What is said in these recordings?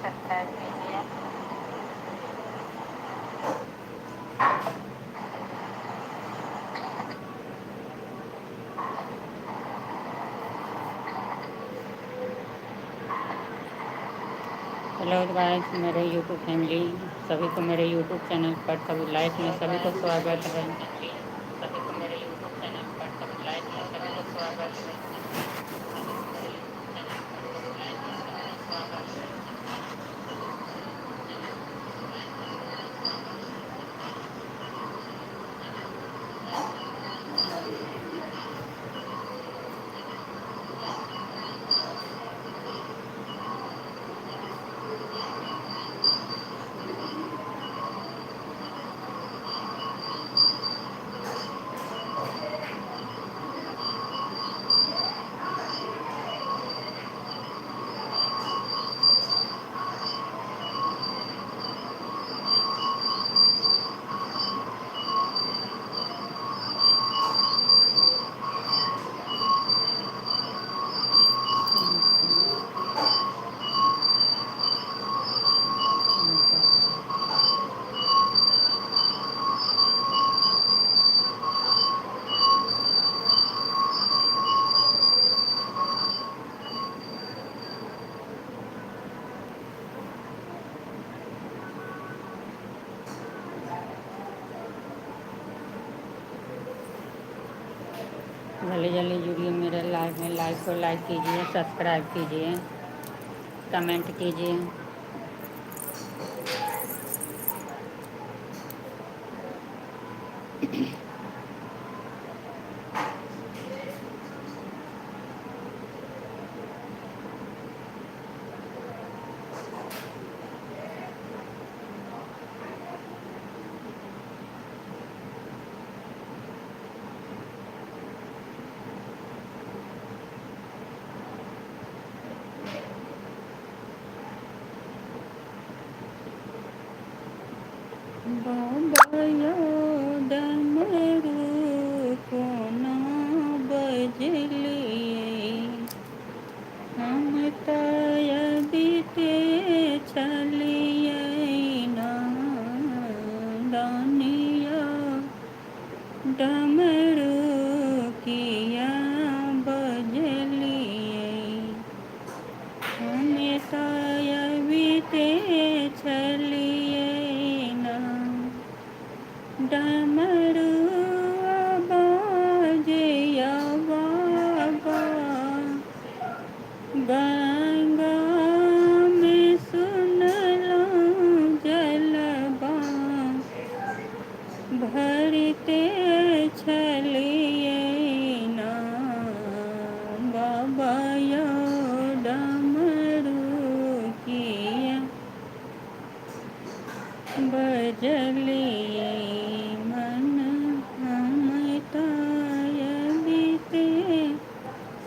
Subscribe कीजिए। Hello guys, मेरे YouTube family, सभी को मेरे यूट्यूब चैनल पर सभी लाइव में सभी को स्वागत है। सभी को मेरे यूट्यूब चैनल पर सभी लाइव में सभी को स्वागत है। जल्दी जल्दी जुड़िए मेरे लाइव में। लाइव को लाइक कीजिए, सब्सक्राइब कीजिए, कमेंट कीजिए। बाबा यो डमरू कोना बजलिए, हम तय बीते चलिए नादानिया। डमरू किया बजलिए, हम तय बीते चलिए ना। डमरू बाजया बाबा, गंगा में सुनला जलवा, भरते चलिए ना। बाबा यो डमरू किया बजलिए, मन हम ताय बीते।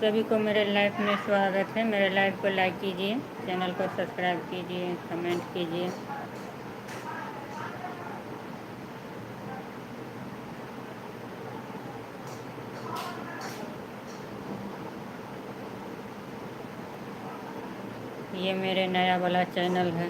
सभी को मेरे लाइव में स्वागत है। मेरे लाइव को लाइक कीजिए, चैनल को सब्सक्राइब कीजिए, कमेंट कीजिए। ये मेरे नया वाला चैनल है।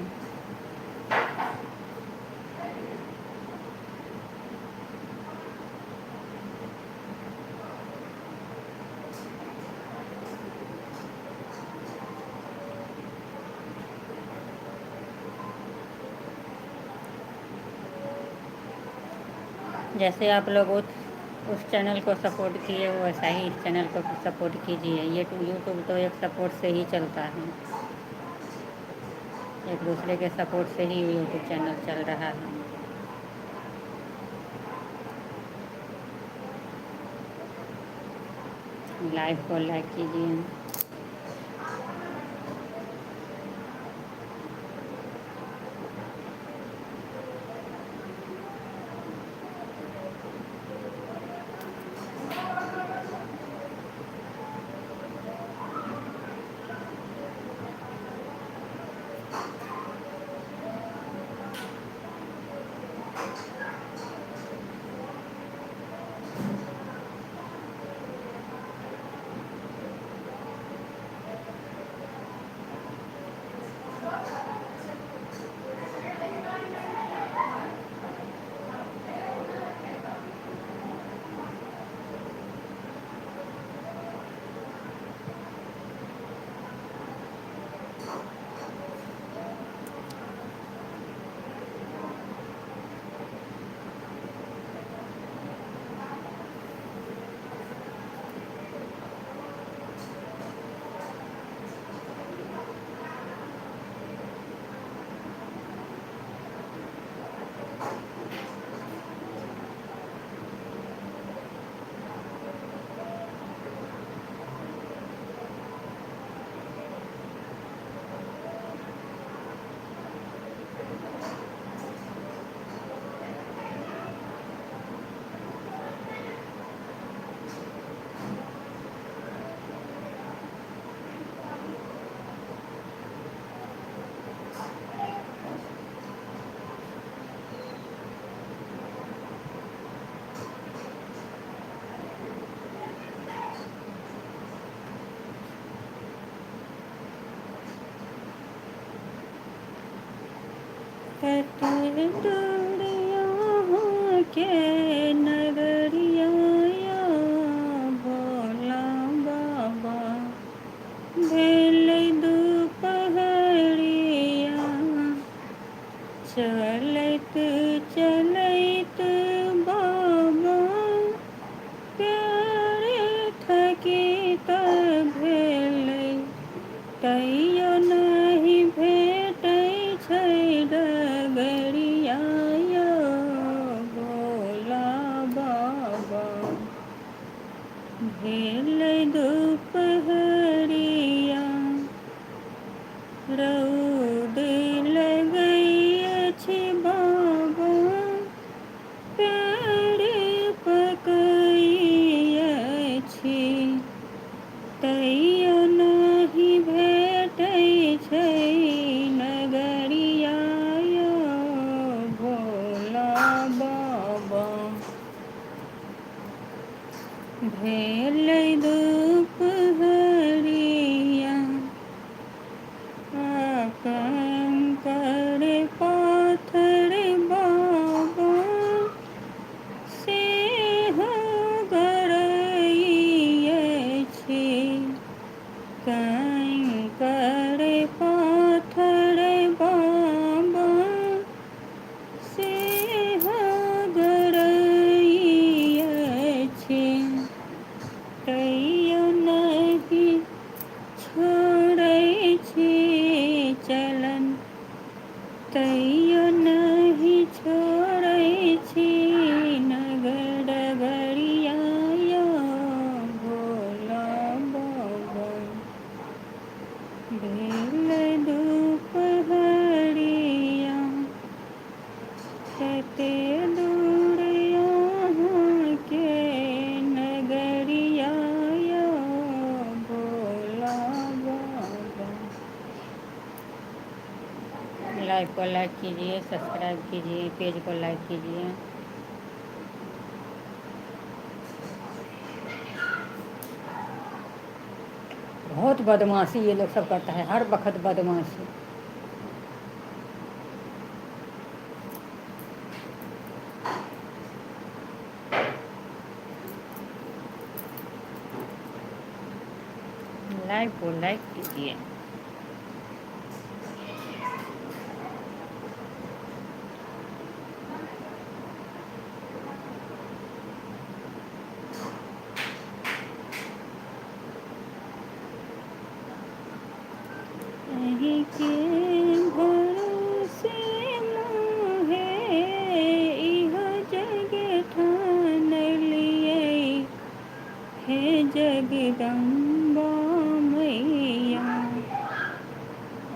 जैसे आप लोग उस चैनल को सपोर्ट किए, वैसा ही इस चैनल को सपोर्ट कीजिए। ये यूट्यूब तो एक सपोर्ट से ही चलता है, एक दूसरे के सपोर्ट से ही यूट्यूब चैनल चल रहा है। लाइव को लाइक कीजिए। कत दूरिया के नगरिया भोला बाबा भेल दुपहरिया चलैत चलैत बाबा प्यारे थकित भेलै तैयो नहीं भेटै छै डगरिया भोला बाबा भेलै दुपहरिया रौद लगै अछि बाबा पैर पकै अछि तैयो नहीं भेटै छै नगरिया भोला बाबा भेलै दुपहरिया कंकड़ पाथर बाबा सेहो गड़ै अछि कंकड़ पाथर बाबा सेहो गड़ै अछि तैयो नहीं छोड़ै छी चलन तैयो नहीं छोड़ै छी डगरिया भोला बाबा भेल दुपहरिया कते दूर यहाँ के नगरिया भोला बाबा। लाइव को लाइक कीजिए, सब्सक्राइब कीजिए, पेज को लाइक कीजिए। बहुत बदमाशी ये लोग सब करता है, हर वक्त बदमाशी। लाइव को लाइक कीजिए। के भरोसे मोहे इहो जग ठान लिए हे जगदम्बा मैया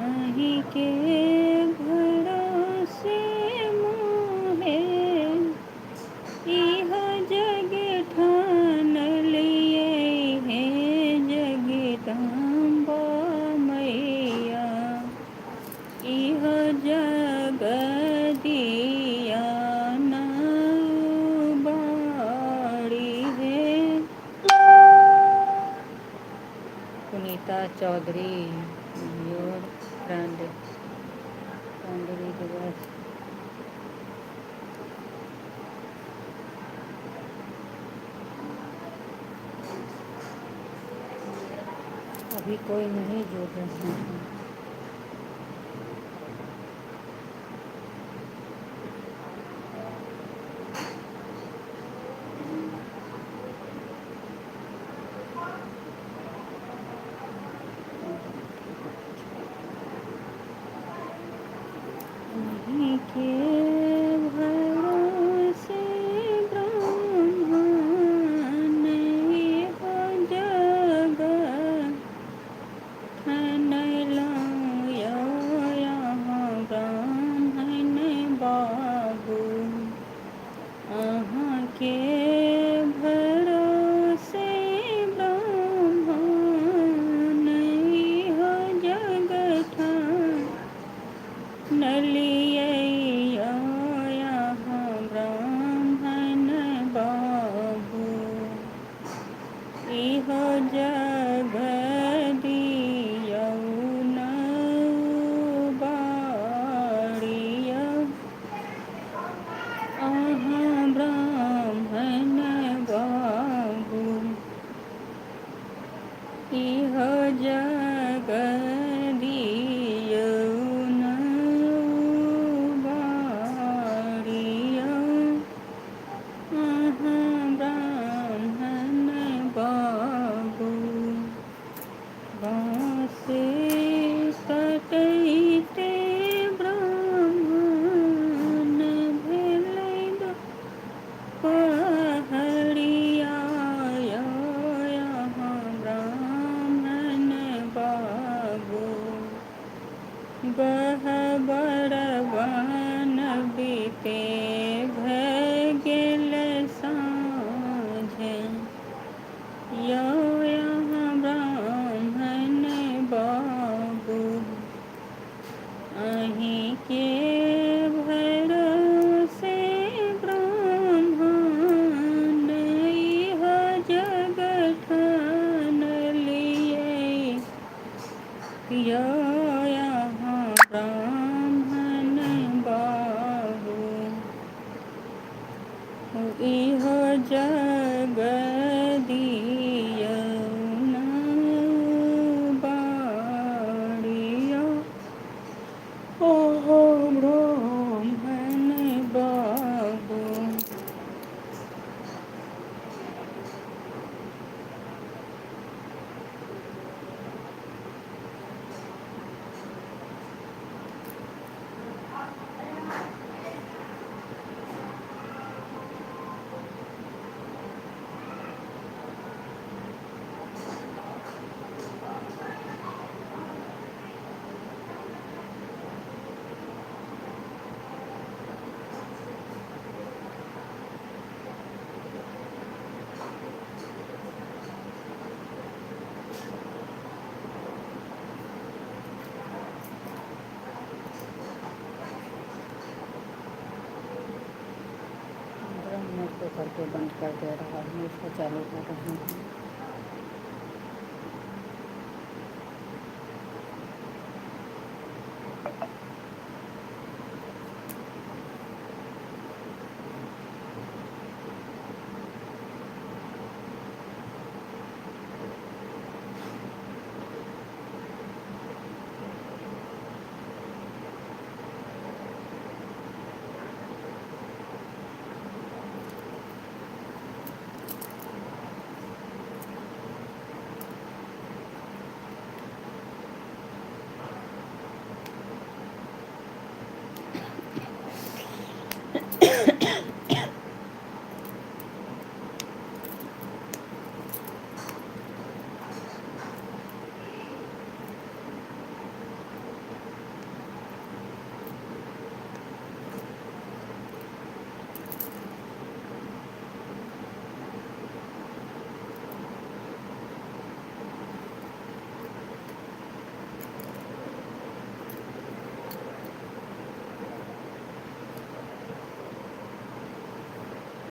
अहीं के भरोसे मोहे इहो जग ठान लिए हे जगदम्बा मैया इहो जग दिया बाड़ी है। पुनीता चौधरी योर फ्रेंड दिवस। अभी कोई नहीं जुड़ रहे हैं। के भरोसे ब्रह्मांड हो जग यहाँ ब्राह्मण बाबू अहाँ के भरोसे ब्रह्मांड हो जग नलिए यहाँ ब्राह्मण बाबू इहो जग दियौ न बाड़ियौ गहबर बन बीते भऽ गेल साँझ, यौ यहाँ ब्राह्मण बाबू अहीं के भरोसे ब्राह्मण इह जग ठानलियै, यौ यहाँ ब्राह्मण बाबू इह जग दियौ न बारियौ, ओहो ब्राह्मण बाबू। ड्रम को करके बंद कर दे रहा हूँ, इसको चालू कर रही हूँ।